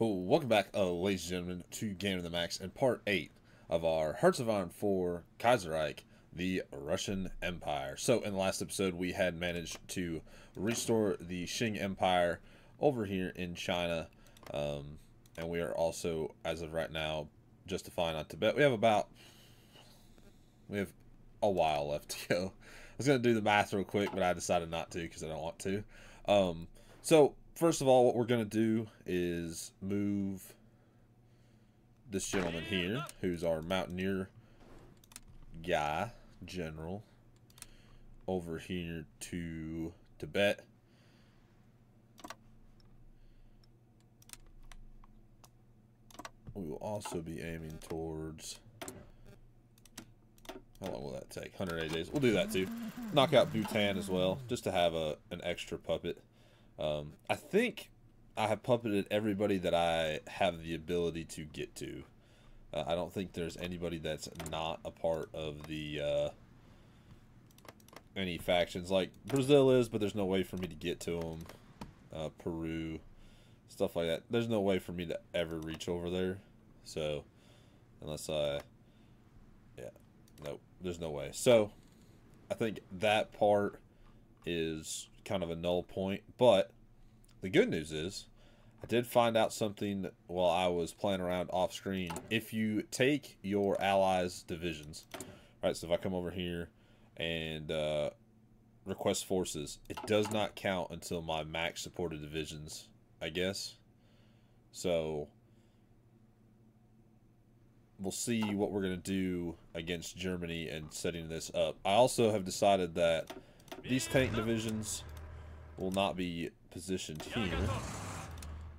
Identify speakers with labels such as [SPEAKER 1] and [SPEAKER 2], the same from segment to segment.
[SPEAKER 1] Oh, welcome back, ladies and gentlemen, to Game of the Max and part 8 of our Hearts of Iron 4 Kaiserreich, the Russian Empire. So, in the last episode, we had managed to restore the Qing Empire over here in China, and we are also, as of right now, justifying on Tibet. We have a while left to go. I was going to do the math real quick, but I decided not to because I don't want to. So, first of all, what we're going to do is move this gentleman here, who's our mountaineer guy, general, over here to Tibet. We will also be aiming towards... How long will that take? 180 days. We'll do that too. Knock out Bhutan as well, just to have an extra puppet. I think I have puppeted everybody that I have the ability to get to. I don't think there's anybody that's not a part of the any factions. Like Brazil is, but there's no way for me to get to them. Peru, stuff like that. There's no way for me to ever reach over there. So, unless nope, there's no way. So, I think that part is kind of a null point, but the good news is I did find out something while I was playing around off screen. If you take your allies' divisions, right, so if I come over here and request forces, it does not count until my max supported divisions, I guess. So we'll see what we're going to do against Germany and setting this up. I also have decided that these tank divisions will not be positioned here.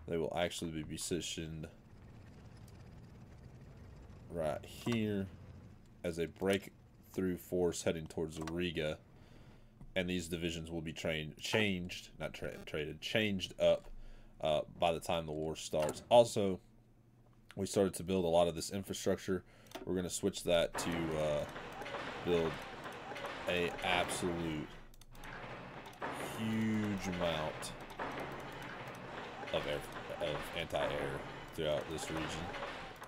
[SPEAKER 1] They will actually be positioned right here as a breakthrough force heading towards Riga. And these divisions will be changed up by the time the war starts. Also, we started to build a lot of this infrastructure. We're going to switch that to build a absolute huge amount of anti-air throughout this region.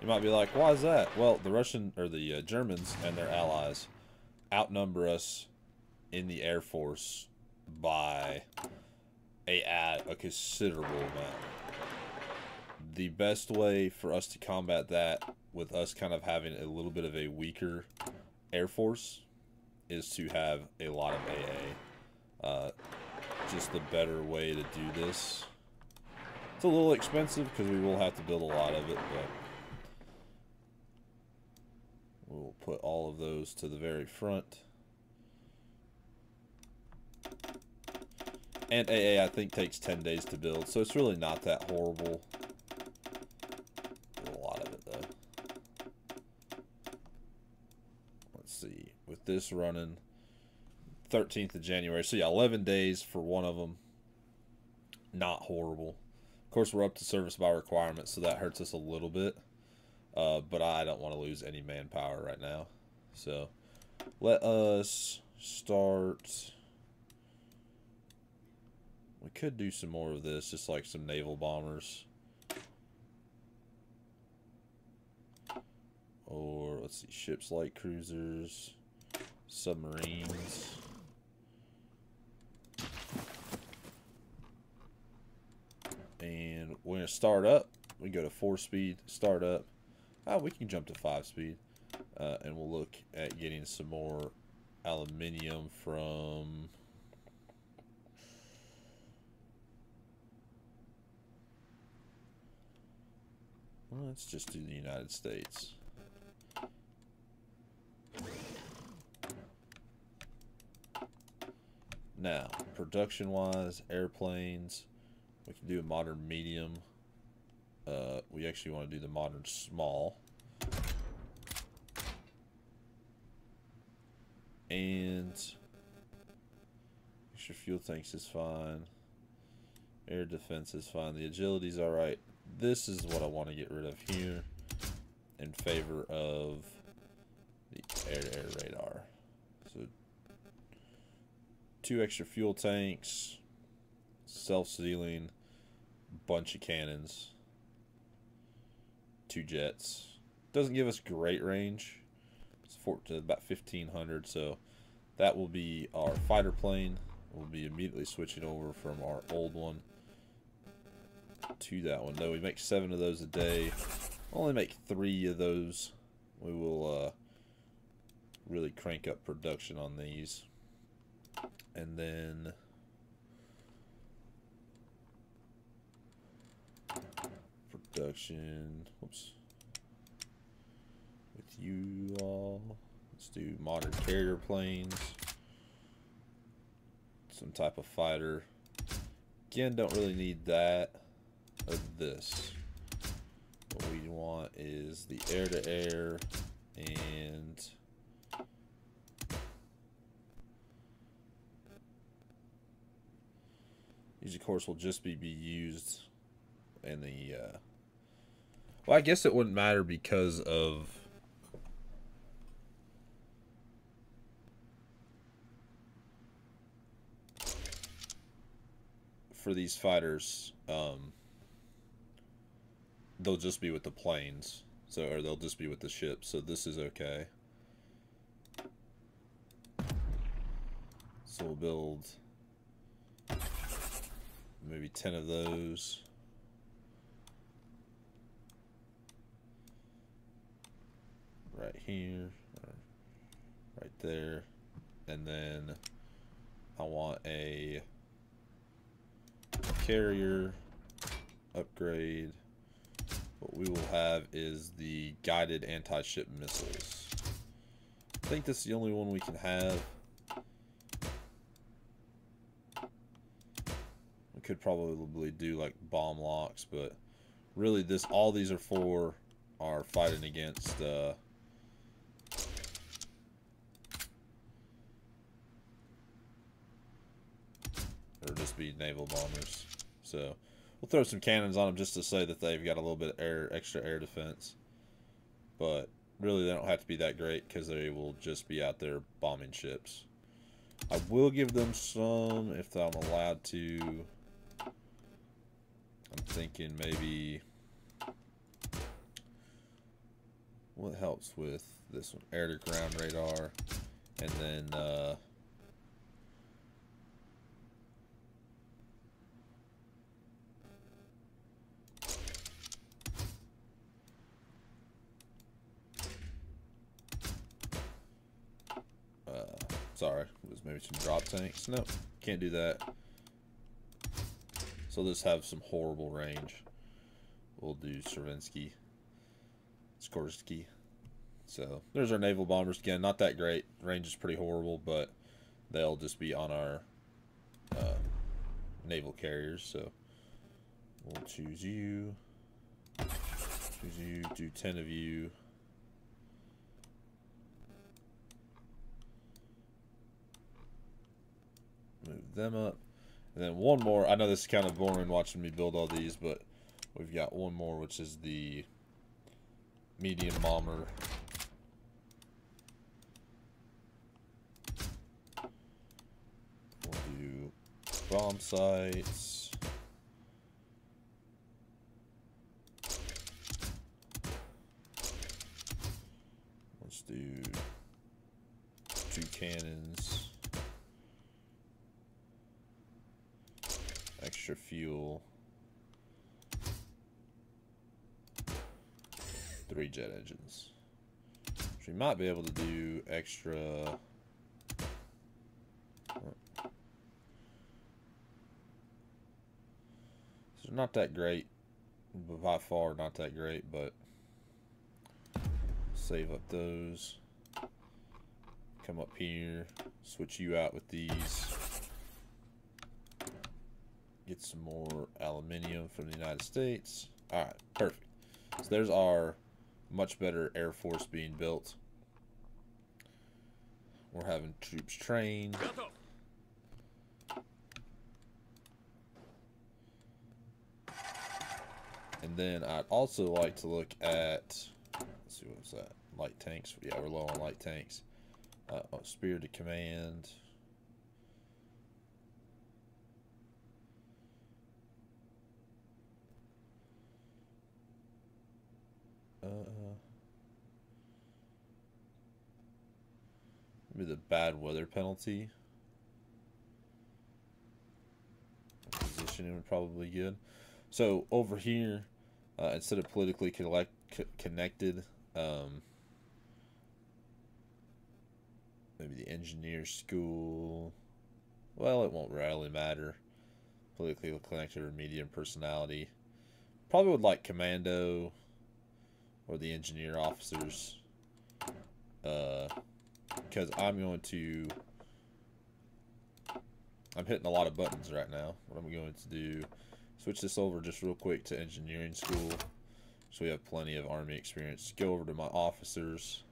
[SPEAKER 1] You might be like, why is that? Well, the Germans and their allies outnumber us in the Air Force by a considerable amount. The best way for us to combat that, with us kind of having a little bit of a weaker Air Force, is to have a lot of AA. Just the better way to do this. It's a little expensive because we will have to build a lot of it, but we'll put all of those to the very front. And AA, I think, takes 10 days to build, so it's really not that horrible. There's a lot of it, though. Let's see. With this running 13th of January. So, yeah, 11 days for one of them. Not horrible. Of course, we're up to service by requirement, so that hurts us a little bit. But I don't want to lose any manpower right now. So, let us start... We could do some more of this, just like some naval bombers. Or, let's see, ships, light cruisers, submarines. And we're going to start up. We go to 4-speed, start up. We can jump to 5-speed. And we'll look at getting some more aluminium from... Well, let's just do the United States. Now, production-wise, airplanes, we can do a modern medium. We actually want to do the modern small. And extra fuel tanks is fine. Air defense is fine. The agility's alright. This is what I want to get rid of here in favor of the air-to-air radar. So 2 extra fuel tanks, self-sealing, bunch of cannons. 2 jets. Doesn't give us great range. It's about 1,500, so that will be our fighter plane. We'll be immediately switching over from our old one to that one. Though we make 7 of those a day, only make 3 of those. We will really crank up production on these. And then production, whoops, with you all, let's do modern carrier planes, some type of fighter. Again, don't really need that or this. What we want is the air-to-air, and these, of course, will just be used in the well, I guess it wouldn't matter because of for these fighters, they'll just be with the planes, so, or they'll just be with the ships, so this is okay. So we'll build maybe 10 of those. Right here, or right there, and then I want a carrier upgrade. What we will have is the guided anti-ship missiles. I think that's the only one we can have. We could probably do like bomb locks, but really all these are for are fighting against or just be naval bombers. So we'll throw some cannons on them just to say that they've got a little bit of extra air defense. But really they don't have to be that great because they will just be out there bombing ships. I will give them some if I'm allowed to. I'm thinking maybe what helps with this one? Air to ground radar, and then sorry, it was maybe some drop tanks. Nope, can't do that. So this have some horrible range. We'll do Stravinsky, Skorsky. So there's our naval bombers again. Not that great. Range is pretty horrible, but they'll just be on our naval carriers. So we'll choose you. Choose you. Do 10 of you. Move them up. And then one more. I know this is kind of boring watching me build all these, but we've got one more, which is the medium bomber. We'll do bomb sights. Let's do 2 cannons. Extra fuel. 3 jet engines. Which we might be able to do extra. So not that great, but by far not that great, but save up those. Come up here, switch you out with these. Get some more aluminium from the United States. Alright, perfect. So there's our much better Air Force being built. We're having troops trained. And then I'd also like to look at, let's see, what's that? Light tanks. Yeah, we're low on light tanks. Spirited Command. Maybe the bad weather penalty. Positioning would probably be good. So over here, instead of politically connected, maybe the engineer school. Well, it won't really matter. Politically connected or medium personality. Probably would like commando or the engineer officers. Because I'm hitting a lot of buttons right now. What I'm going to do, switch this over just real quick to engineering school. So we have plenty of Army experience. Go over to my officers.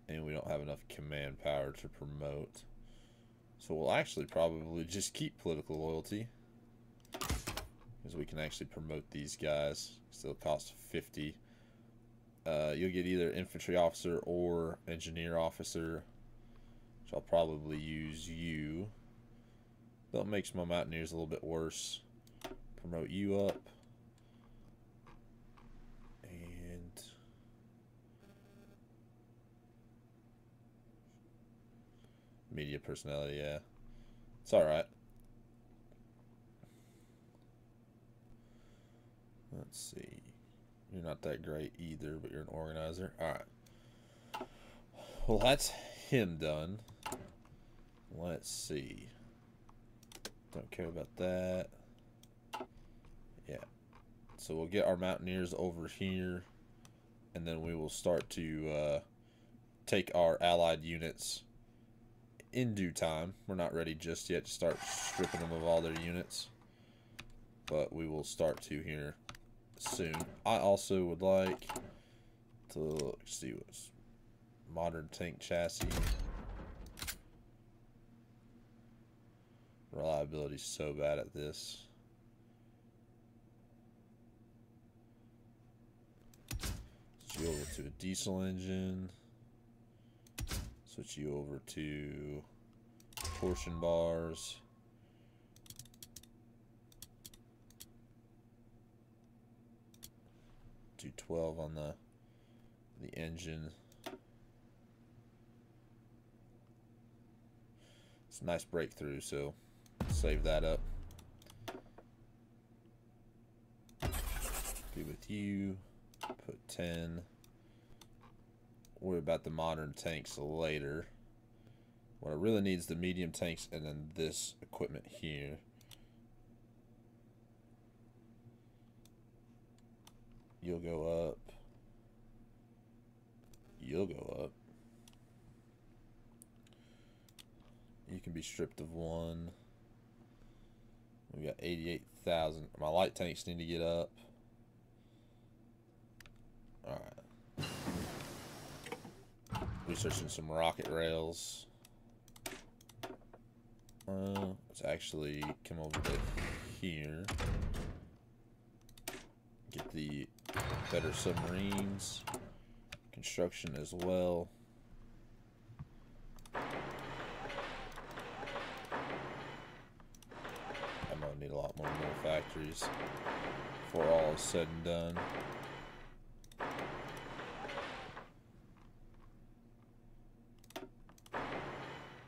[SPEAKER 1] And we don't have enough command power to promote. So we'll actually probably just keep political loyalty. Because we can actually promote these guys. Still costs 50. You'll get either infantry officer or engineer officer. Which I'll probably use you. That makes my mountaineers a little bit worse. Promote you up. And media personality, yeah. It's alright. Let's see. You're not that great either, but you're an organizer. Alright. Well, that's him done. Let's see. Don't care about that. Yeah. So we'll get our mountaineers over here. And then we will start to take our allied units in due time. We're not ready just yet to start stripping them of all their units. But we will start to here soon. I also would like to see what's modern tank chassis. Reliability is so bad at this. Switch you over to a diesel engine. Switch you over to torsion bars. Do 12 on the engine. It's a nice breakthrough, so save that up. Be with you. Put 10. Worry about the modern tanks later. What I really need is the medium tanks and then this equipment here. You'll go up. You'll go up. You can be stripped of one. We got 88,000. My light tanks need to get up. Alright. Researching some rocket rails. Let's actually come over to here. Get the better submarines. Construction as well. I'm gonna need a lot more factories before all is said and done.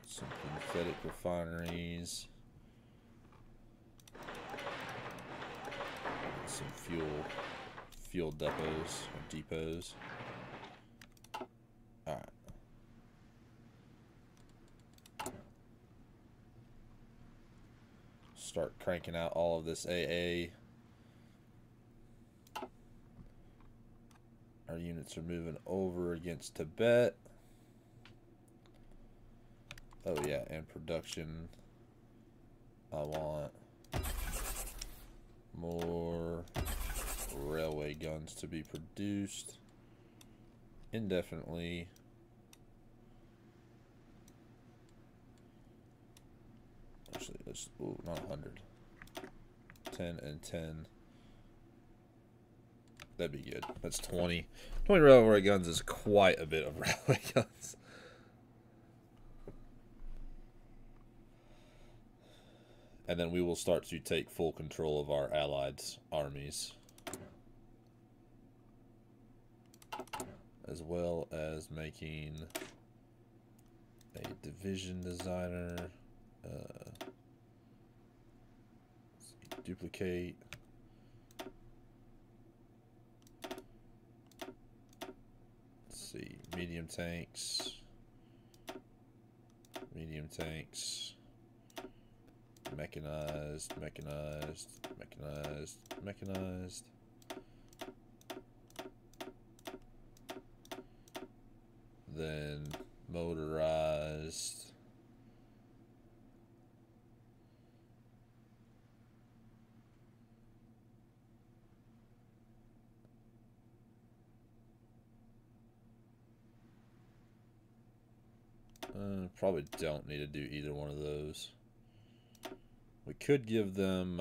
[SPEAKER 1] Some synthetic refineries. Some fuel depots or depots. Alright. Start cranking out all of this AA. Our units are moving over against Tibet. Oh yeah, and production. I want more railway guns to be produced indefinitely. Actually, let's, ooh, not 100. 10 and 10. That'd be good. That's 20. 20 railway guns is quite a bit of railway guns. And then we will start to take full control of our allied armies as well as making a division designer. Let's see, duplicate. Let's see, medium tanks, mechanized, mechanized. Then motorized. Probably don't need to do either one of those. We could give them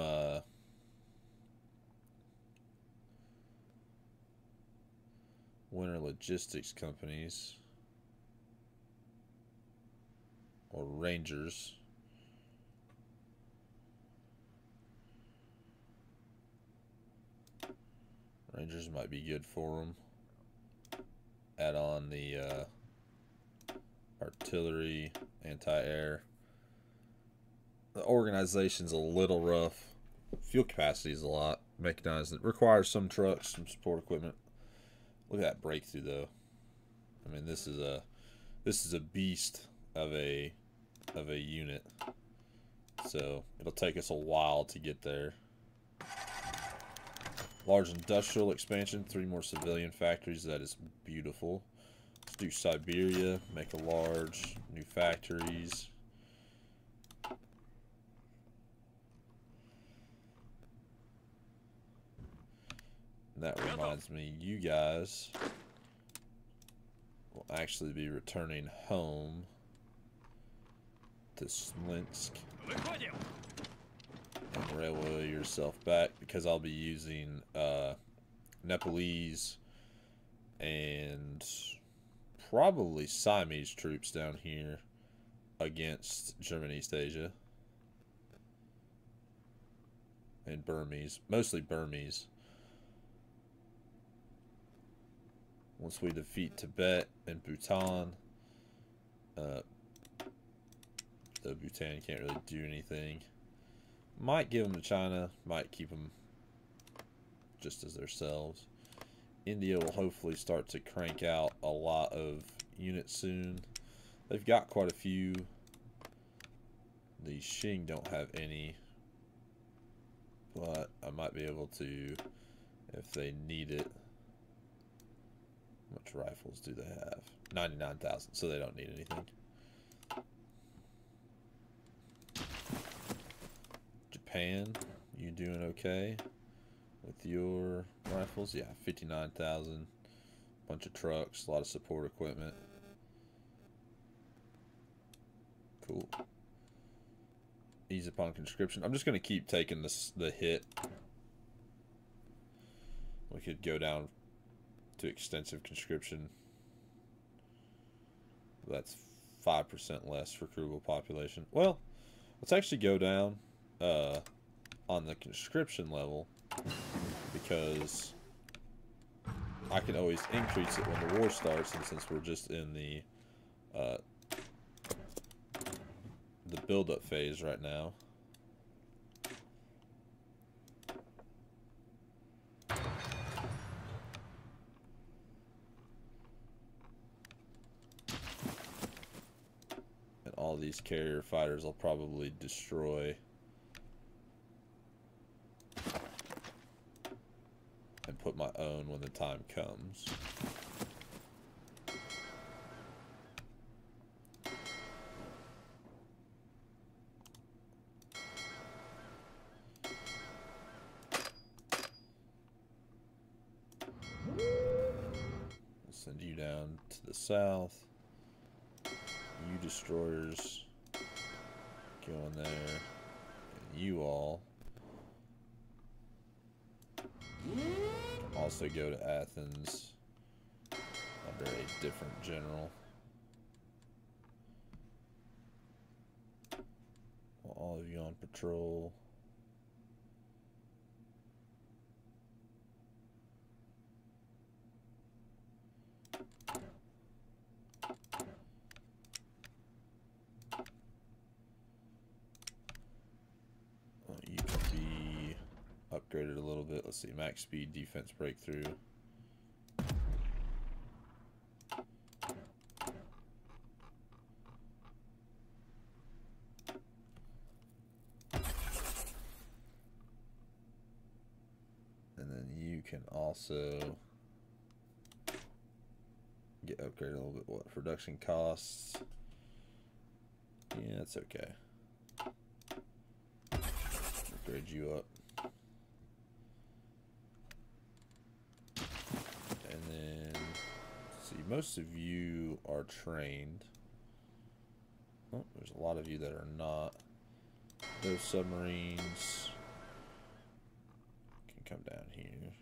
[SPEAKER 1] winter logistics companies or rangers. Rangers might be good for them. Add on the artillery, anti-air. The organization's a little rough. Fuel capacity is a lot. Mechanized. It requires some trucks, some support equipment. Look at that breakthrough, though. I mean, this is a beast of a unit. So it'll take us a while to get there. Large industrial expansion, 3 more civilian factories. That is beautiful. Let's do Siberia, make a large, new factories. And that reminds me, you guys will actually be returning home to Smolensk and railway yourself back, because I'll be using Nepalese and probably Siamese troops down here against German East Asia. And Burmese. Mostly Burmese. Once we defeat Tibet and Bhutan, though Bhutan can't really do anything. Might give them to China, might keep them just as themselves. India will hopefully start to crank out a lot of units soon. They've got quite a few. The Qing don't have any, but I might be able to if they need it. How much rifles do they have? 99,000, so they don't need anything. Japan, you doing okay with your rifles? Yeah, 59,000. Bunch of trucks, a lot of support equipment. Cool. Ease upon conscription. I'm just going to keep taking the hit. We could go down to extensive conscription. That's 5% less for recruitable population. Well, let's actually go down on the conscription level, because I can always increase it when the war starts, and since we're just in the build-up phase right now. And all these carrier fighters I'll probably destroy and put my own when the time comes. Send you down to the south. You destroyers go in there. And you all also go to Athens under a different general. Well, all of you on patrol. upgrade it a little bit. Let's see, max speed, defense breakthrough. And then you can also get upgraded a little bit. What, production costs? Yeah, that's okay. Upgrade you up. And then, let's see, most of you are trained. Oh, there's a lot of you that are not. Those submarines can come down here.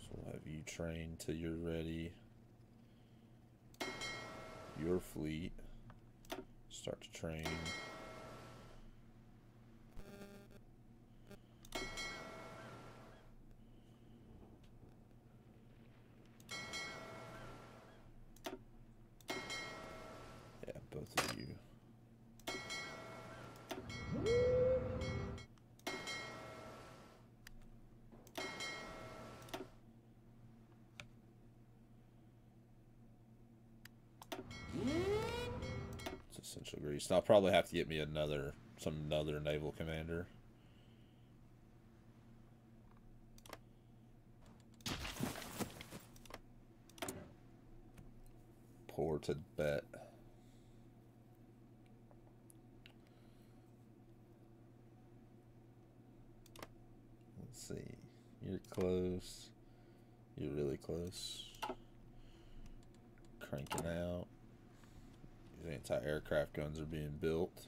[SPEAKER 1] So we'll have you trained till you're ready. Your fleet start to train. Yeah, both of you. Central Greece. Now I'll probably have to get me another naval commander. Poor Tibet. Let's see. You're close. You're really close. Cranking out. These anti-aircraft guns are being built.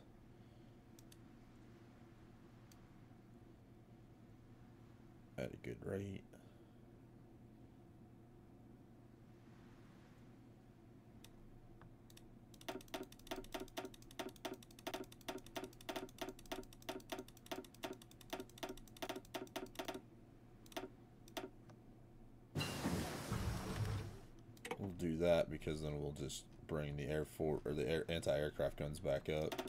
[SPEAKER 1] At a good rate. We'll do that because then we'll just bring the air fort or the anti-aircraft guns back up.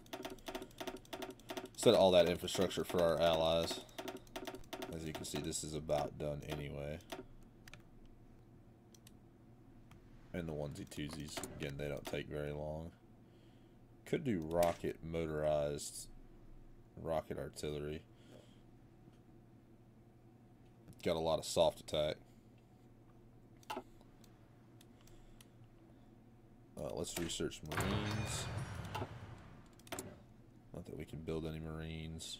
[SPEAKER 1] Set all that infrastructure for our allies. As you can see, this is about done anyway. And the onesie twosies, again, they don't take very long. Could do motorized rocket artillery. Got a lot of soft attack. Let's research Marines. Not that we can build any Marines.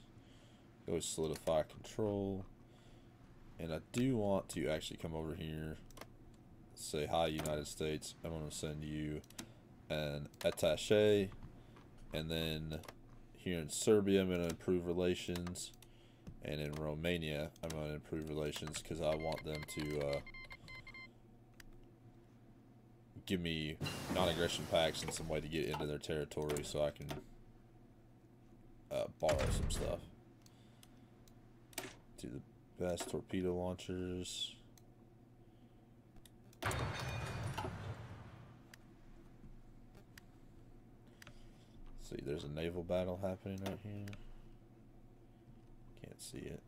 [SPEAKER 1] Go solidify control. And I do want to actually come over here. Say, hi, United States. I'm going to send you an attaché. And then here in Serbia, I'm going to improve relations. And in Romania, I'm going to improve relations because I want them to give me non-aggression pacts and some way to get into their territory so I can borrow some stuff. Do the best torpedo launchers. See, there's a naval battle happening right here. Can't see it.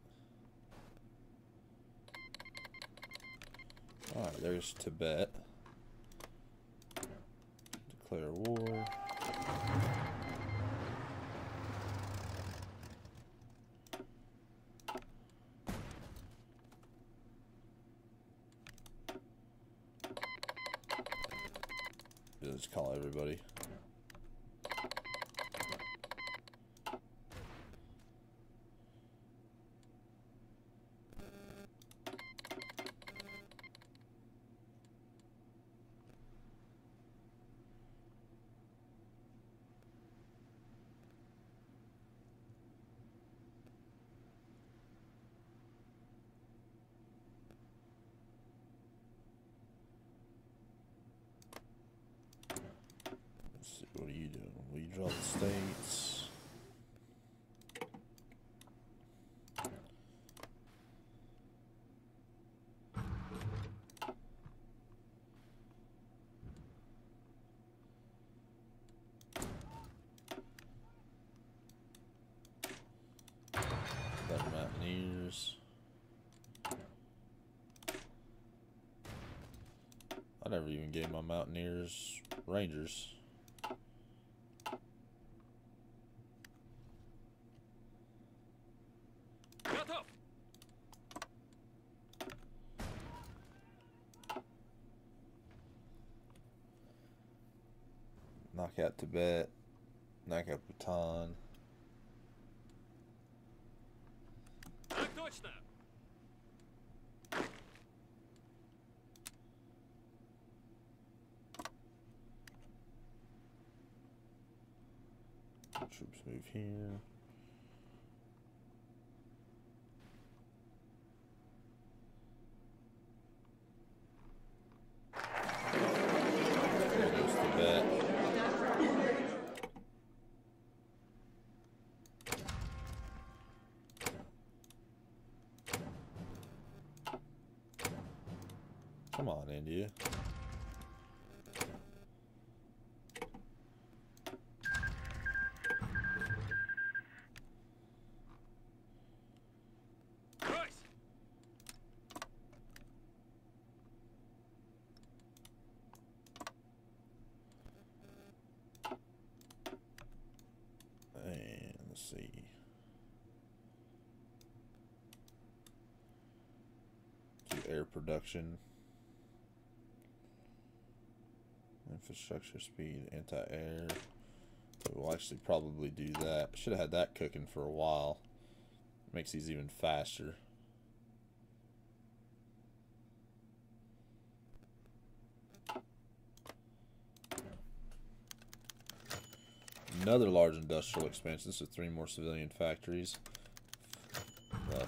[SPEAKER 1] Alright, there's Tibet. Declare war. Just call everybody. What are you doing? Will you draw the states? Mountaineers. I never even gave my Mountaineers Rangers. Knock out Tibet. Knock out Bhutan. Troops move here. There goes Tibet. Come on, India. And let's see. Do air production. Infrastructure speed, anti-air. So we'll actually probably do that. Should have had that cooking for a while. Makes these even faster. Another large industrial expansion. This is 3 more civilian factories.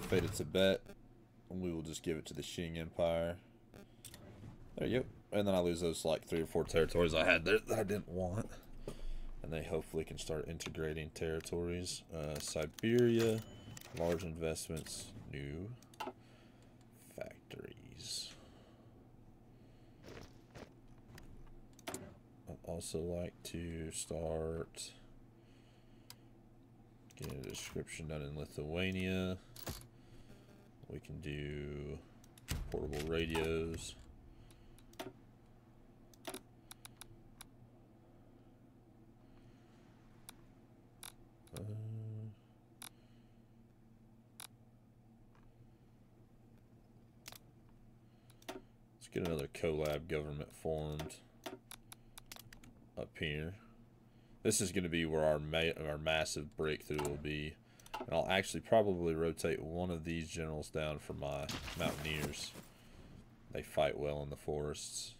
[SPEAKER 1] Fate of Tibet. And we will just give it to the Qing Empire. There you go. And then I lose those like 3 or 4 territories I had there that I didn't want. And they hopefully can start integrating territories. Siberia, large investments, new factories. I'd also like to start getting a description done in Lithuania. We can do portable radios. Let's get another collab government formed up here. This is going to be where our massive breakthrough will be. And I'll actually probably rotate one of these generals down for my Mountaineers. They fight well in the forests.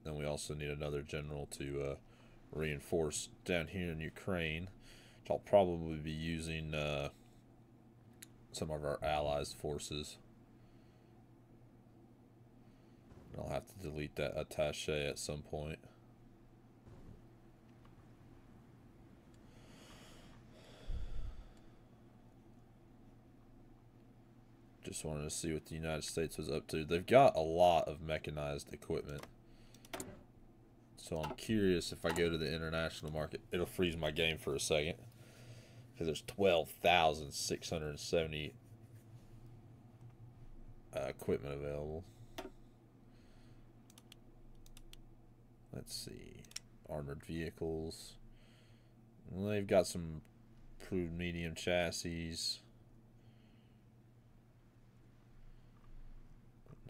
[SPEAKER 1] Then we also need another general to reinforce down here in Ukraine, which I'll probably be using some of our allies' forces. I'll have to delete that attaché at some point. Just wanted to see what the United States was up to. They've got a lot of mechanized equipment. So I'm curious if I go to the international market. It'll freeze my game for a second. Because there's 12,670 equipment available. Let's see. Armored vehicles. Well, they've got some improved medium chassis.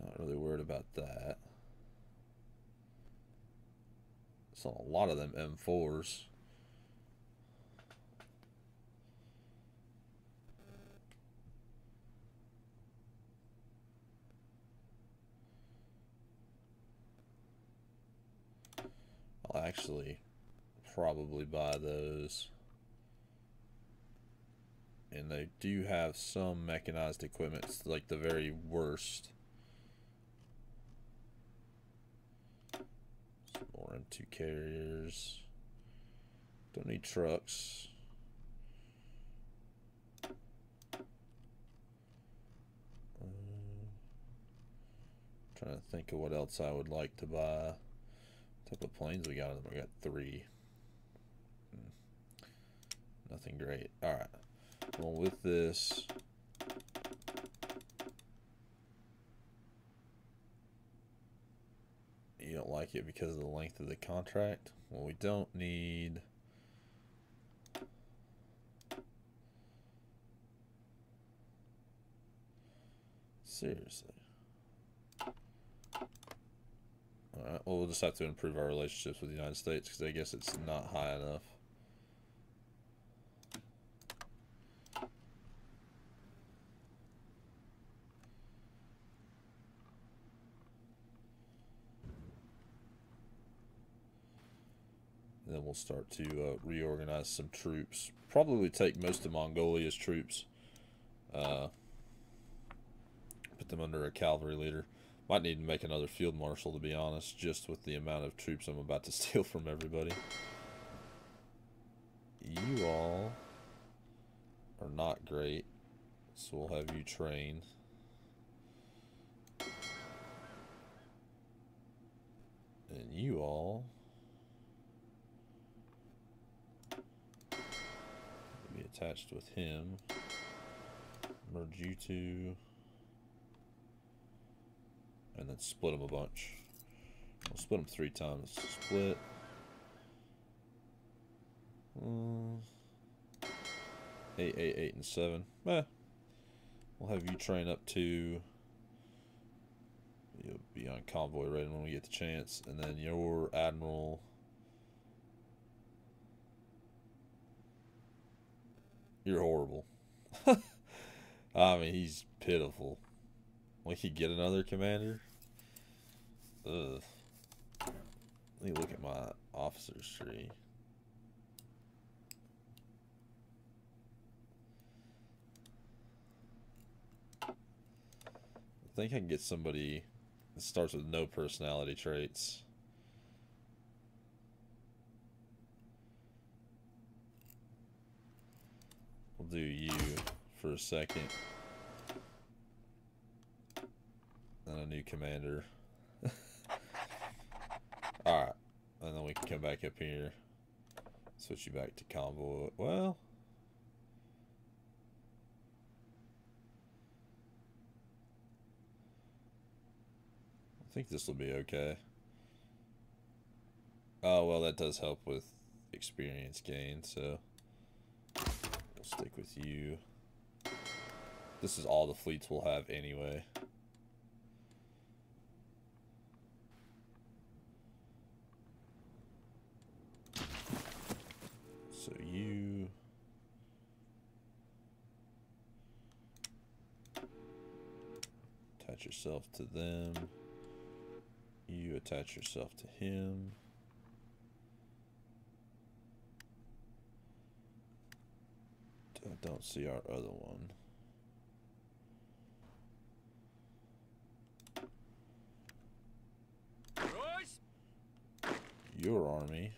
[SPEAKER 1] Not really worried about that. So a lot of them M4s. I'll actually probably buy those. And they do have some mechanized equipment. It's like the very worst. Some more M2 carriers. Don't need trucks. Trying to think of what else I would like to buy. Type of planes we got in them. We got 3. Nothing great. Alright. Well, with this, you don't like it because of the length of the contract? Well, we don't need... Seriously. Alright, well, we'll just have to improve our relationships with the United States because I guess it's not high enough. And then we'll start to reorganize some troops. Probably take most of Mongolia's troops. Put them under a cavalry leader. Might need to make another field marshal, to be honest, just with the amount of troops I'm about to steal from everybody. You all are not great, so we'll have you train. And you all will be attached with him. Merge you two. And then split them a bunch. We'll split them 3 times. Split. 8, 8, 8, and 7. We'll have you train up to... You'll be on convoy ready when we get the chance. And then your admiral... You're horrible. I mean, he's pitiful. We could get another commander. Ugh. Let me look at my officers tree. I think I can get somebody that starts with no personality traits. We'll do you for a second. And a new commander. Alright. And then we can come back up here. Switch you back to convoy. Well... I think this will be okay. Oh, well, that does help with experience gain, so... We'll stick with you. This is all the fleets we'll have anyway. So you... attach yourself to them. You attach yourself to him. I don't see our other one. Your army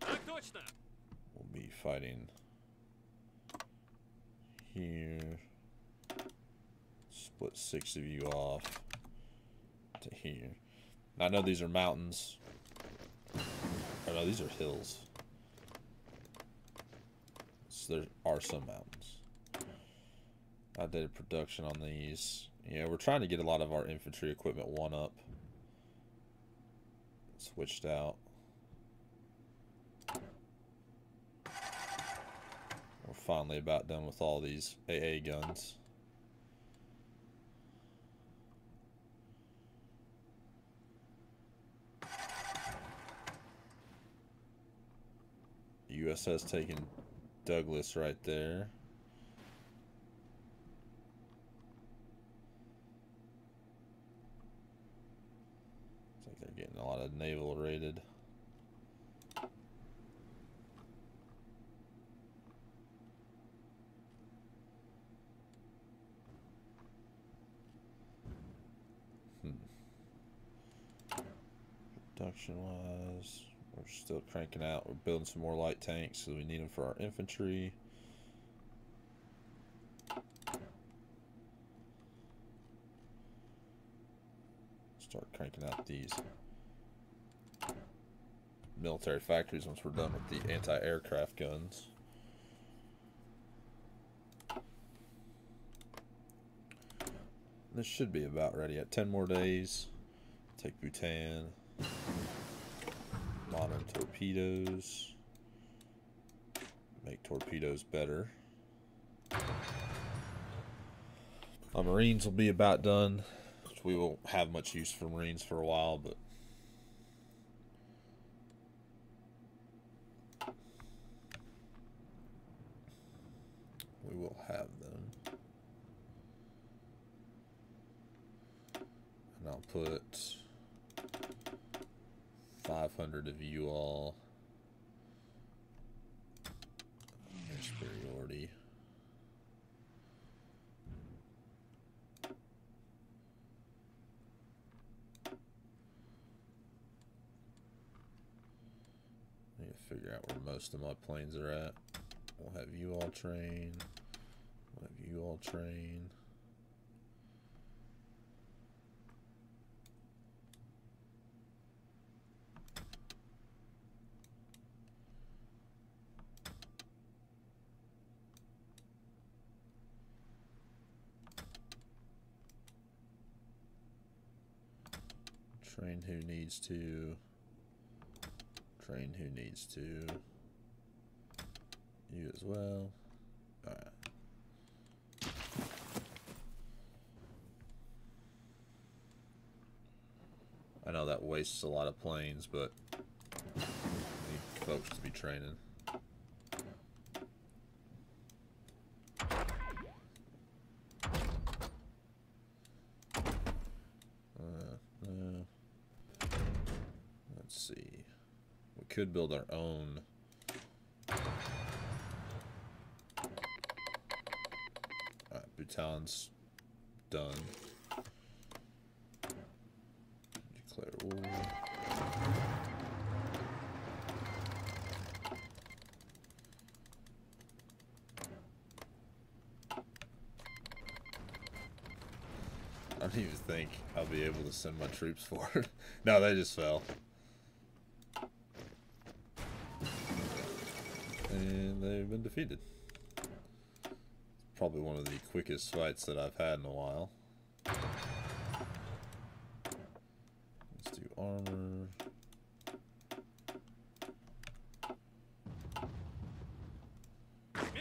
[SPEAKER 1] will be fighting here. Split 6 of you off to here. I know these are mountains. Oh no, these are hills. So there are some mountains. Outdated production on these. Yeah, we're trying to get a lot of our infantry equipment 1 up. Switched out. We're finally about done with all these AA guns. US has taken Douglas right there. Looks like they're getting a lot of naval rated. Production wise, we're still cranking out. We're building some more light tanks, so we need them for our infantry. Start cranking out these military factories once we're done with the anti-aircraft guns. This should be about ready. At 10 more days. Take Bhutan. Modern torpedoes. Make torpedoes better. Our Marines will be about done. We won't have much use for Marines for a while, but we will have them. And I'll put 500 of you all in superiority. I need to figure out where most of my planes are at. We'll have you all train. We'll have you all train. Train who needs to. Train who needs to. You as well. Alright. I know that wastes a lot of planes, but I need folks to be training. Let's see. We could build our own. Alright, Bhutan's done. Declare war. I don't even think I'll be able to send my troops forward. No, they just fell. And they've been defeated. Probably one of the quickest fights that I've had in a while. Let's do armor.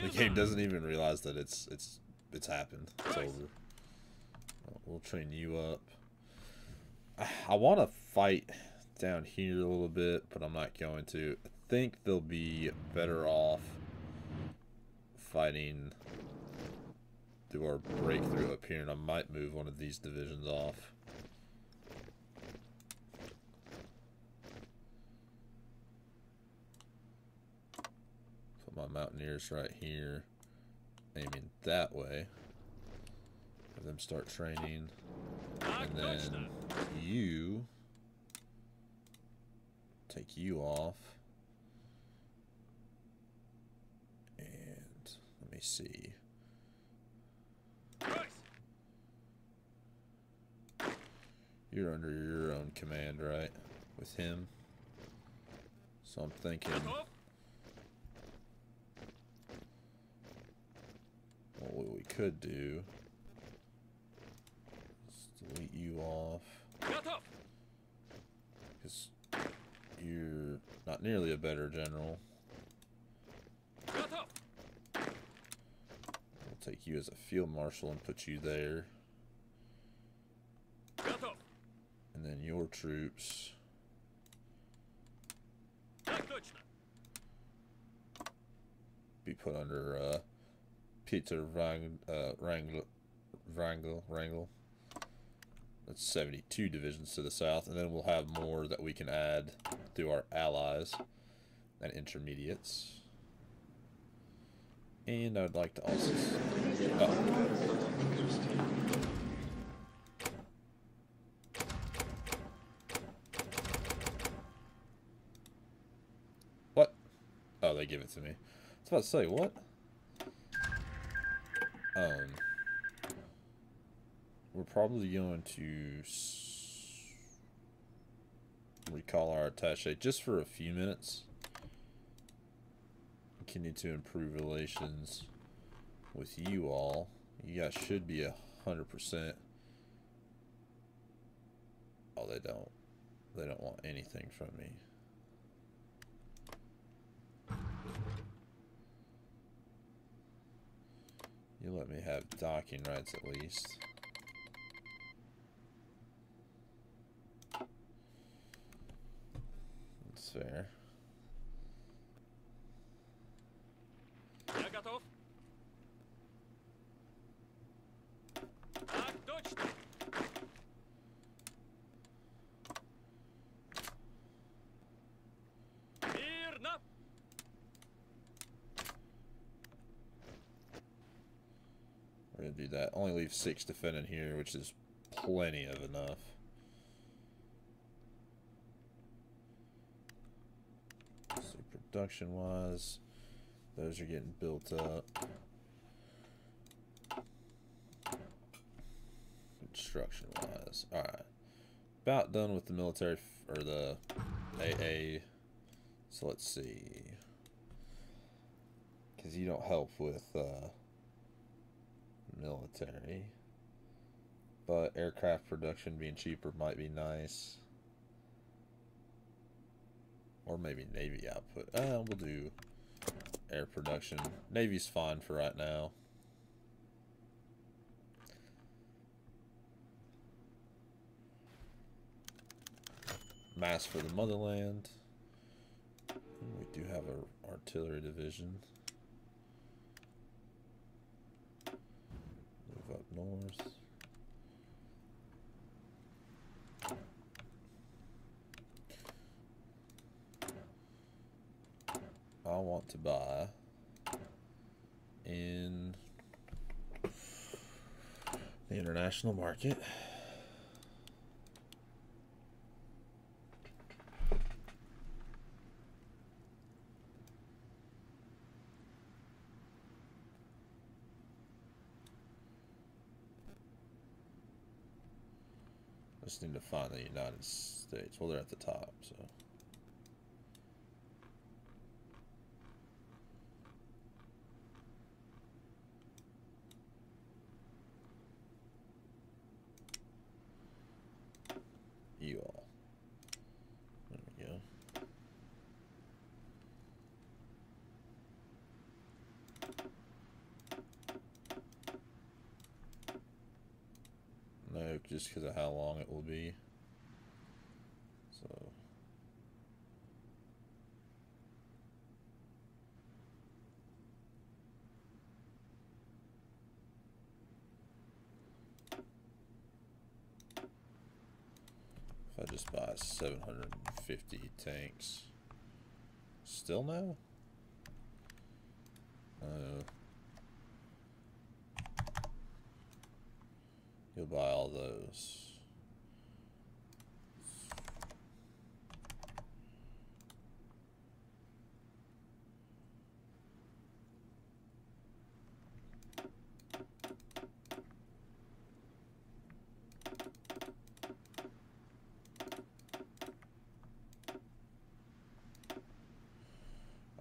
[SPEAKER 1] The game doesn't even realize that it's happened. It's over. We'll train you up. I want to fight down here a little bit, but I'm not going to. I think they'll be better off fighting through our breakthrough up here, and I might move one of these divisions off. Put my mountaineers right here, aiming that way. Have them start training, and then you take you off, and let me see. You're under your own command, right? With him. So I'm thinking, well, what we could do is delete you off, because you're not nearly a better general. We'll take you as a field marshal and put you there. And then your troops be put under Peter Wrangel. That's 72 divisions to the south, and then we'll have more that we can add through our allies and intermediates. And I'd like to also... What? Oh, they give it to me. I was about to say, what? We're probably going to recall our attaché just for a few minutes. Continue to improve relations with you all. You guys should be 100% Oh, they don't. They don't want anything from me. You let me have docking rights at least. That's fair. We're gonna do that. Only leave 6 defending here, which is plenty of enough. So production wise, those are getting built up. Construction wise, alright. About done with the military or the AA. So let's see. Because you don't help with military. But aircraft production being cheaper might be nice. Or maybe Navy output. We'll do air production. Navy's fine for right now. Mass for the motherland. We do have an artillery division. Move up north. I want to buy in the international market. Just need to find the United States. Well, they're at the top, so. You all. There we go. No, just because of how long it will be. So. If I just buy 750 tanks. Still no? You'll buy all those.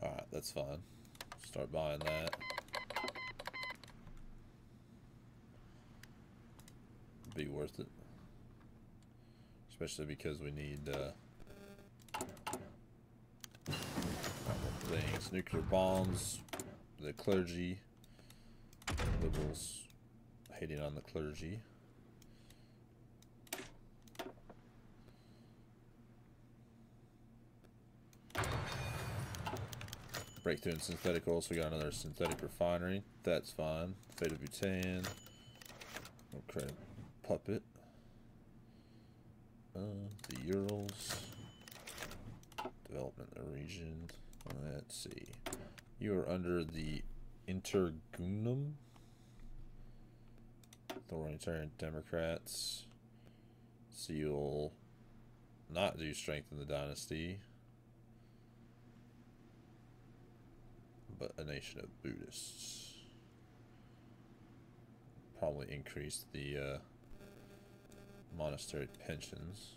[SPEAKER 1] Alright, that's fine. Start buying that. Be worth it, especially because we need things, nuclear bombs, the clergy, liberals hating on the clergy. Breakthrough in synthetic oil, so we got another synthetic refinery. That's fine. Fate of butane. Okay. Puppet. The Urals. Development in the region. Let's see. You are under the Intergunum. Authoritarian Democrats. So you'll not do strengthen the dynasty. But a nation of Buddhists. Probably increase the monastery pensions.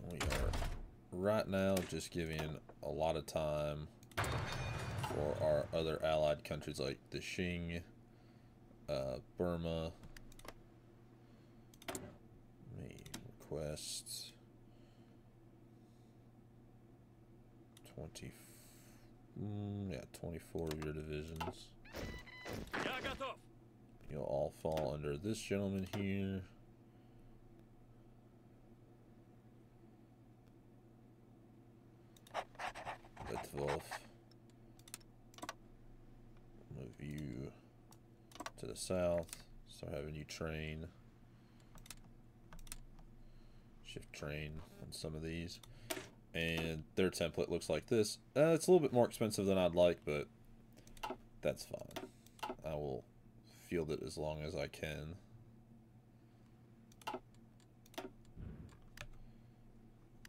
[SPEAKER 1] We are right now, just giving a lot of time for our other allied countries like the Qing, Burma. Let me request 24 of your divisions. You'll all fall under this gentleman here. Wolf. Move you to the south. Start having you train. Shift train on some of these. And their template looks like this. It's a little bit more expensive than I'd like, but that's fine. I will field it as long as I can.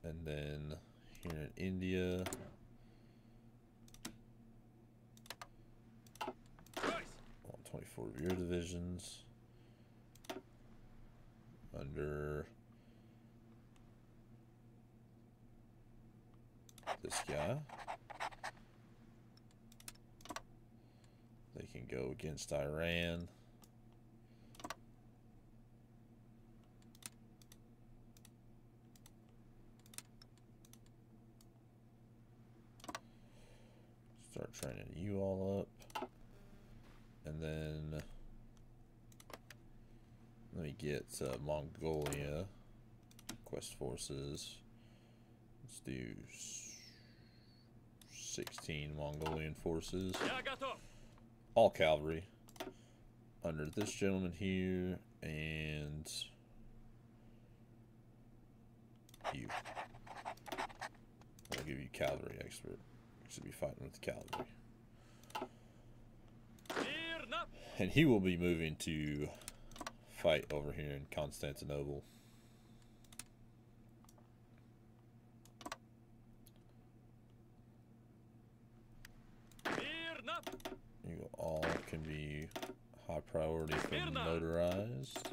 [SPEAKER 1] And then here in India, 24 of your divisions under this guy. They can go against Iran. Start training you all up. And then let me get Mongolia. Quest forces. Let's do 16 Mongolian forces. All cavalry. Under this gentleman here and you. I'll give you cavalry expert. You should be fighting with the cavalry. And he will be moving to fight over here in Constantinople. You all can be high priority for motorized.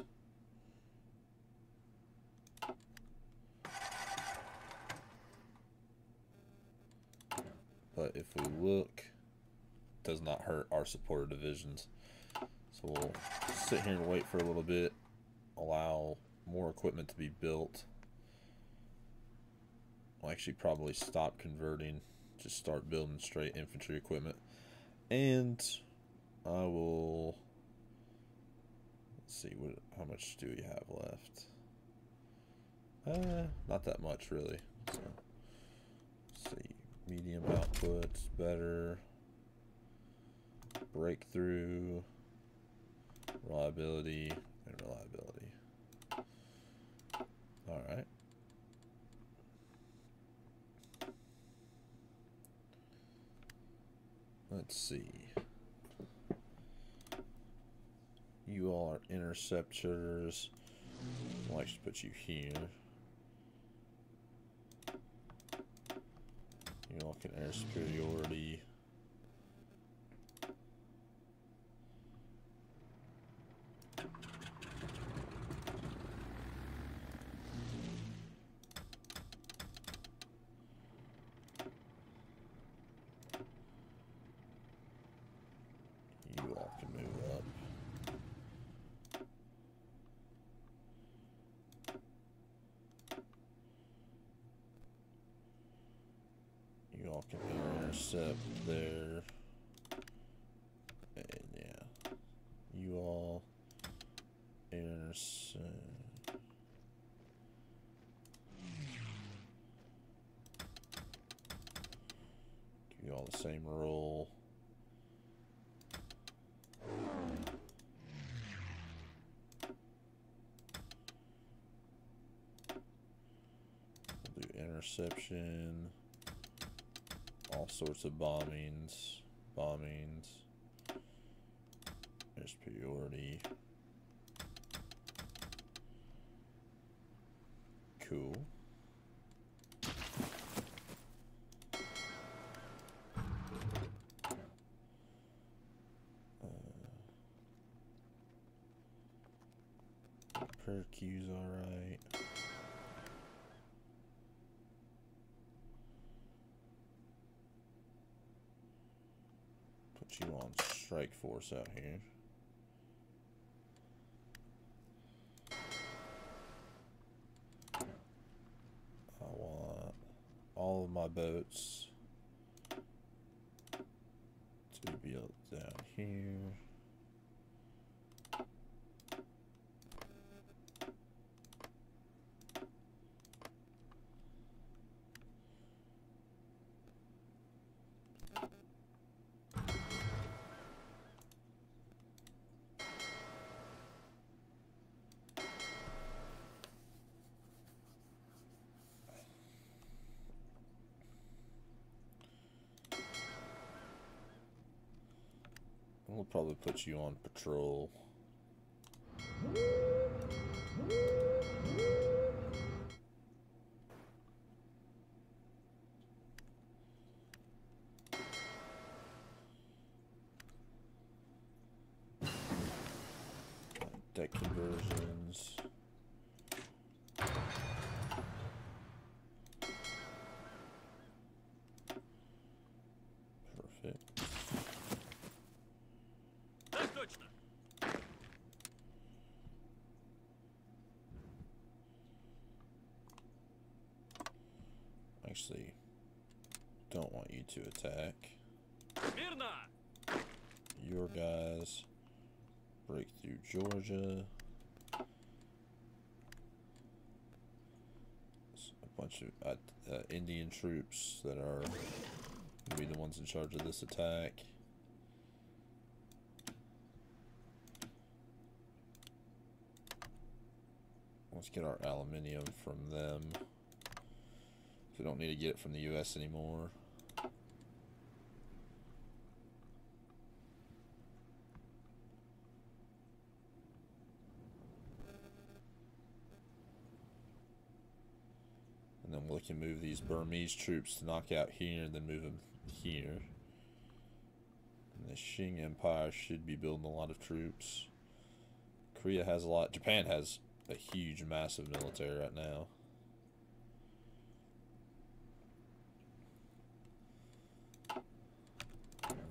[SPEAKER 1] But if we look, it does not hurt our supporter divisions. So we'll sit here and wait for a little bit, allow more equipment to be built. I'll actually probably stop converting, just start building straight infantry equipment. And I will, let's see, how much do we have left? Not that much really. So, let's see, medium outputs, better, breakthrough, reliability, and reliability. Alright. Let's see. You all are interceptors. I'll actually put you here. You all can air superiority. You all can move up. You all can intercept there. And yeah. You all intercept. Give you all the same role. We'll do interception. All sorts of bombings. There's priority. Cool. Prayer queue's alright. Put you on strike force out here. I want all of my boats to be built down here. We'll probably put you on patrol. Deck conversions. Perfect. Actually, don't want you to attack. Your guys break through Georgia. A bunch of Indian troops that are going to be the ones in charge of this attack. Let's get our aluminium from them. We don't need to get it from the US anymore. And then we can move these Burmese troops to knock out here and then move them here. And the Qing Empire should be building a lot of troops. Korea has a lot. Japan has a huge, massive military right now.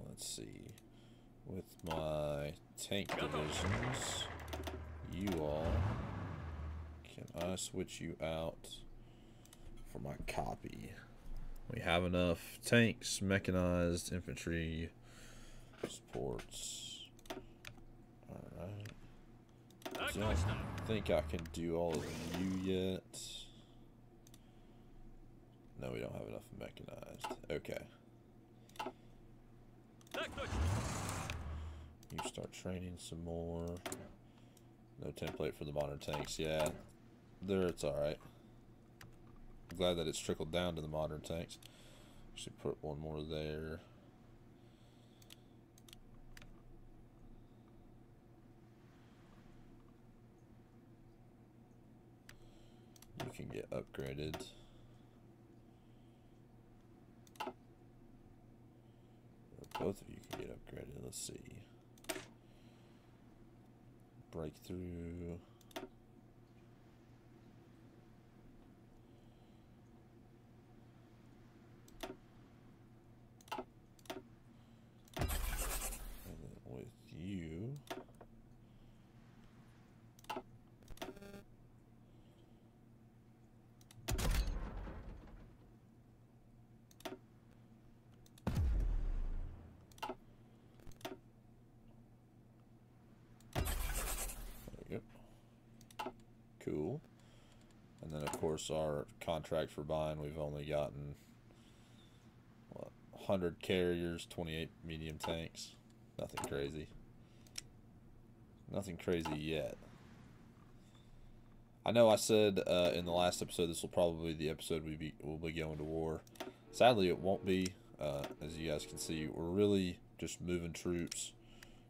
[SPEAKER 1] Let's see. With my tank divisions, you all, can I switch you out for my copy? We have enough tanks, mechanized, infantry, supports. Alright. I don't think I can do all of you yet. No, we don't have enough mechanized. Okay. You start training some more. No template for the modern tanks. Yeah, there it's alright. I'm glad that it's trickled down to the modern tanks. Should put one more there. You can get upgraded. Both of you can get upgraded. Let's see. Breakthrough. And then with you. Cool. And then of course our contract for buying, we've only gotten what, 100 carriers, 28 medium tanks. Nothing crazy. Nothing crazy yet. I know I said in the last episode this will probably be the episode we'll be going to war. Sadly it won't be. As you guys can see, we're really just moving troops,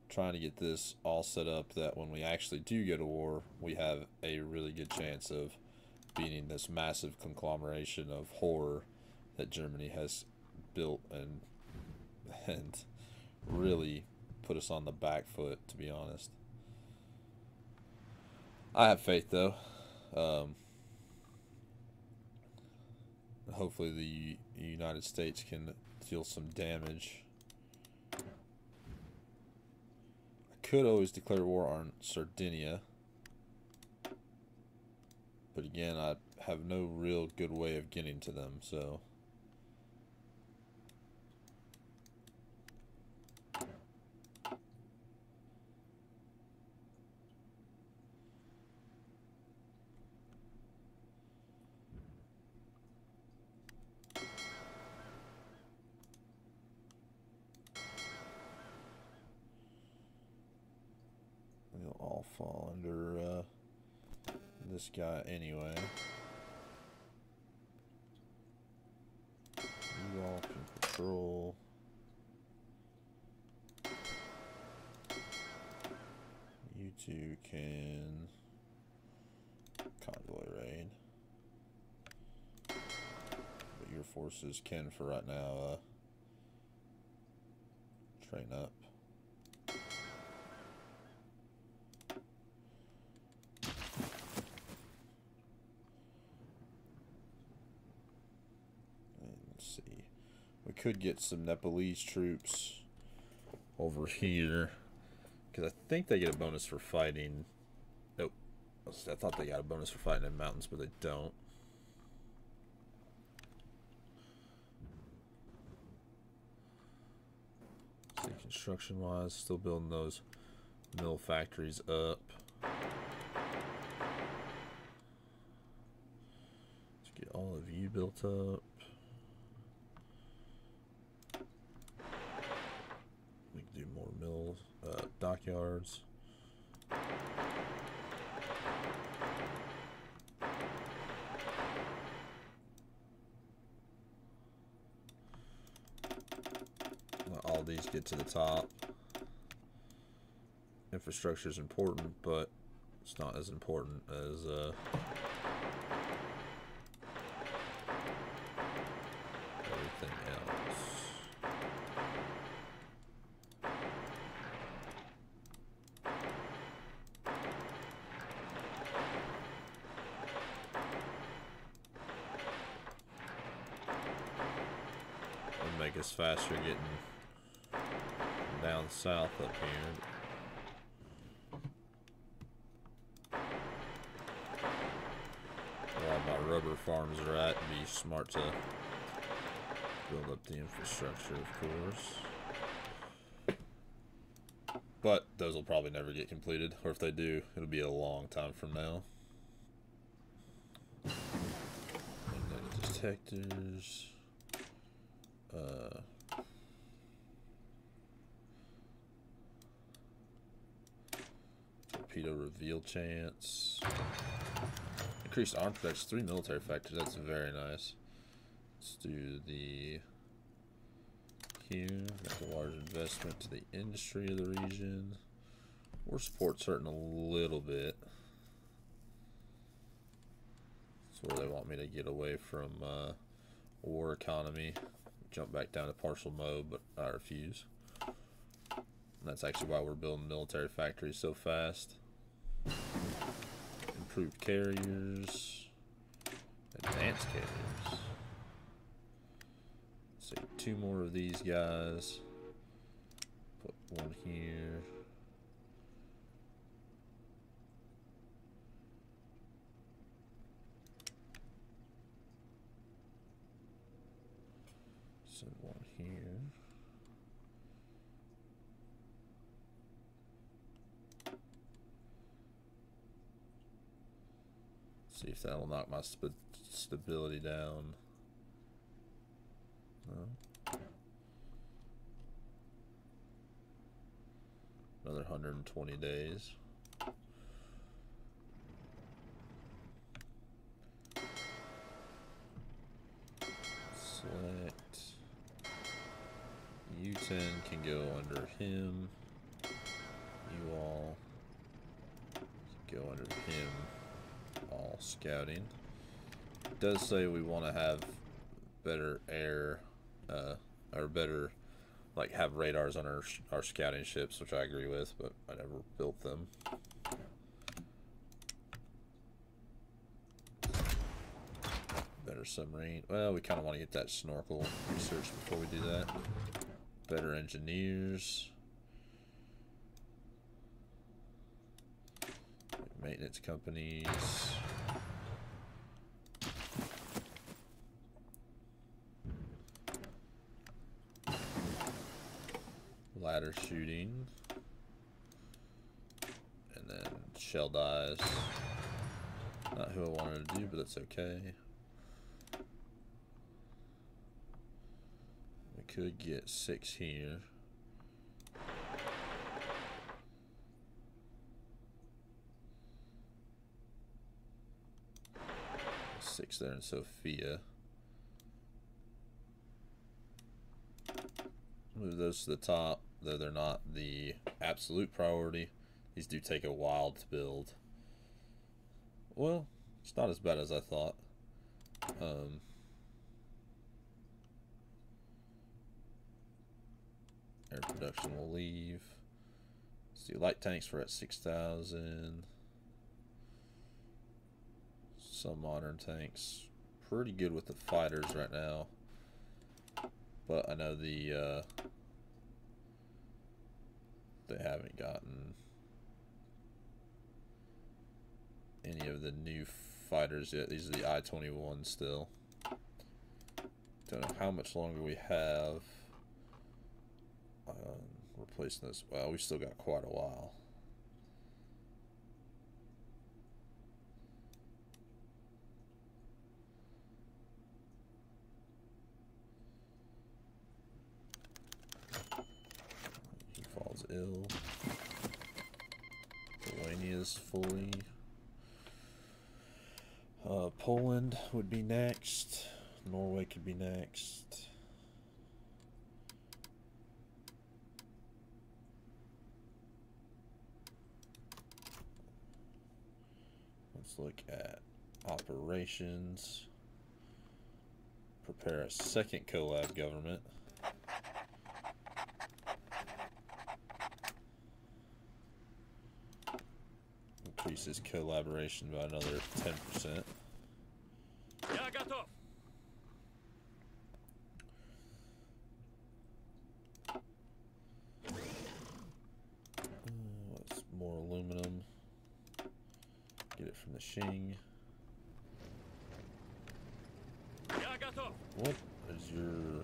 [SPEAKER 1] trying to get this all set up that when we actually do go to war, we have a really good chance of beating this massive conglomeration of horror that Germany has built and really put us on the back foot, to be honest. I have faith though. Hopefully the United States can deal some damage. could always declare war on Sardinia. But again, I have no real good way of getting to them, so... They'll all fall under this guy anyway. You all can patrol. You two can convoy raid. But your forces can, for right now, train up. We could get some Nepalese troops over here, because I think they get a bonus for fighting. Nope. I thought they got a bonus for fighting in mountains, but they don't. See, construction-wise, still building those mill factories up. Let's get all of you built up. Mills, dockyards. Let all these get to the top. Infrastructure is important, but it's not as important as everything else. Make us faster getting down south up here. A lot of my rubber farms are at. It'd be smart to build up the infrastructure, of course. But those will probably never get completed, or if they do, it'll be a long time from now. Magnetic detectors. Torpedo reveal chance. Increased arm protection, 3 military factors. That's very nice. Let's do the here. Make a large investment to the industry of the region. War support's hurting a little bit. That's where they want me to get away from war economy. Jump back down to partial mode, but I refuse. And that's actually why we're building military factories so fast. Improved carriers. Advanced carriers. Let's see, 2 more of these guys. Put 1 here. Send 1 here. See if that'll knock my stability down. No. Another 120 days. Select. U10 can go under him. You all can go under him. All scouting. It does say we want to have better air, or better, like, have radars on our scouting ships, which I agree with, but I never built them. Better submarine. Well, we kind of want to get that snorkel research before we do that. Better engineers. Maintenance companies. Ladder shooting. And then shell dies. Not who I wanted to do, but that's okay. We could get 6 here. 6 there in Sophia. Move those to the top, though they're not the absolute priority. These do take a while to build. Well, it's not as bad as I thought. Air production will leave. Let's see, light tanks were at 6,000. Some modern tanks. Pretty good with the fighters right now. But I know they haven't gotten any of the new fighters yet. These are the I-21 still. Don't know how much longer we have. Replacing this. Well, we still got quite a while. He falls ill. Lithuania's fully. Poland would be next. Norway could be next. Let's look at operations. Prepare a second collab government. Increases collaboration by another 10%. What's more aluminum? Get it from the Qing. What is your...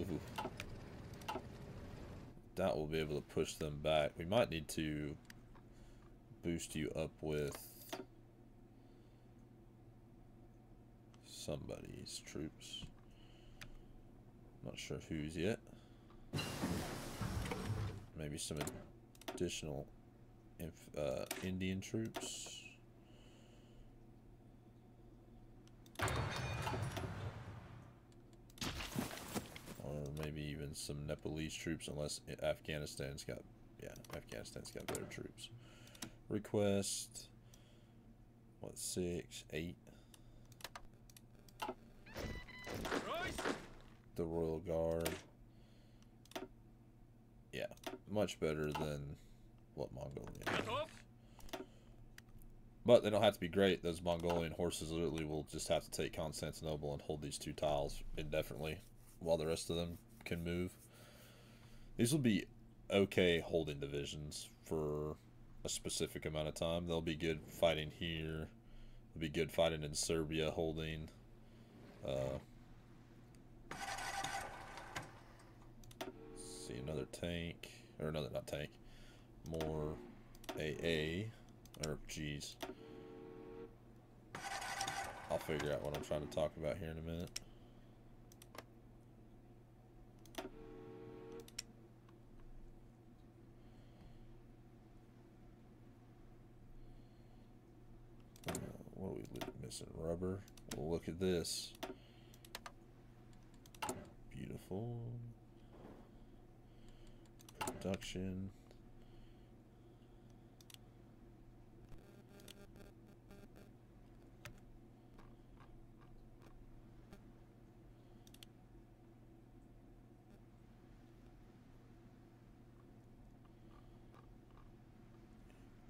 [SPEAKER 1] Ooh. That will be able to push them back. We might need to boost you up with somebody's troops. Not sure whose yet. Maybe some additional Indian troops. Or maybe even some Nepalese troops, unless Afghanistan's got, yeah, Afghanistan's got better troops. Request, what, 6, 8? The Royal Guard. Yeah, much better than what Mongolia has. But they don't have to be great. Those Mongolian horses literally will just have to take Constantinople and hold these 2 tiles indefinitely while the rest of them can move. These will be okay holding divisions for a specific amount of time. They'll be good fighting here. They'll be good fighting in Serbia, holding. See, another tank. Or another, not tank. More AA. Or, geez. I'll figure out what I'm trying to talk about here in a minute. What are we missing? Rubber. Well, look at this. Beautiful. Production.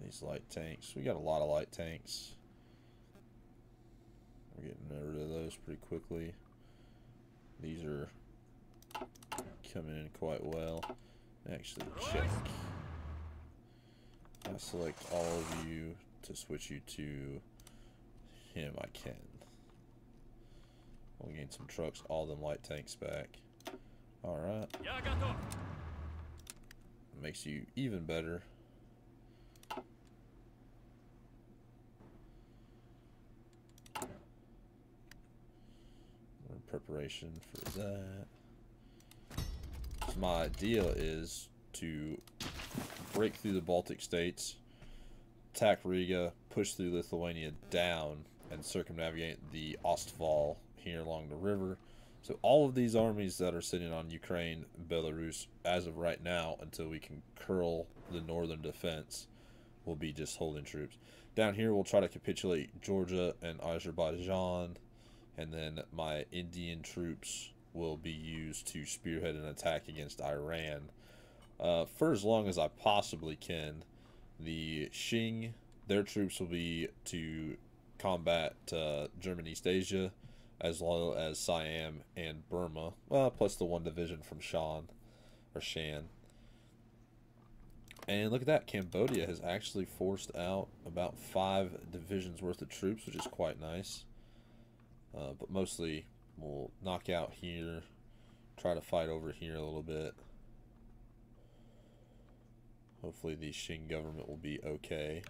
[SPEAKER 1] These light tanks. We got a lot of light tanks. We're getting rid of those pretty quickly. These are coming in quite well. Actually, check I select all of you to switch you to him, I can. We'll gain some trucks, all them light tanks back. Alright. Makes you even better. We're in preparation for that. So my idea is to break through the Baltic states, attack Riga, push through Lithuania down, and circumnavigate the Ostval here along the river. So all of these armies that are sitting on Ukraine and Belarus as of right now, until we can curl the northern defense, will be just holding troops. Down here we'll try to capitulate Georgia and Azerbaijan, and then my Indian troops will be used to spearhead an attack against Iran. For as long as I possibly can. The Qing, their troops will be to combat German East Asia, as well as Siam and Burma, plus the one division from Shan. And look at that, Cambodia has actually forced out about 5 divisions worth of troops, which is quite nice. But mostly we'll knock out here, try to fight over here a little bit. Hopefully the Qing government will be okay.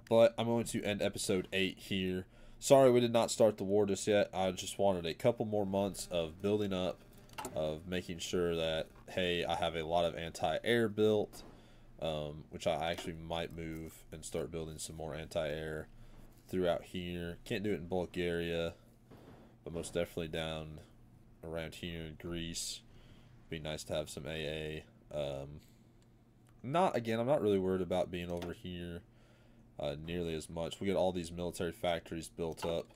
[SPEAKER 1] But I'm going to end episode 8 here. Sorry we did not start the war just yet. I just wanted a couple more months of building up, of making sure that, hey, I have a lot of anti-air built, which I actually might move and start building some more anti-air throughout here. Can't do it in Bulgaria, but most definitely down around here in Greece. Be nice to have some AA. I'm not really worried about being over here nearly as much. We get all these military factories built up.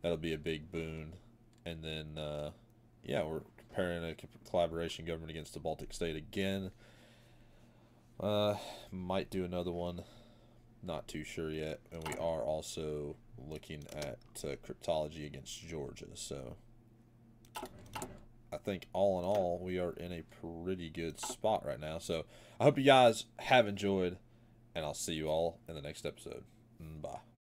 [SPEAKER 1] That'll be a big boon. And then, yeah, we're preparing a collaboration government against the Baltic state again. Might do another one. Not too sure yet. And we are also looking at cryptology against Georgia. So I think all in all, we are in a pretty good spot right now. So I hope you guys have enjoyed, and I'll see you all in the next episode. Bye.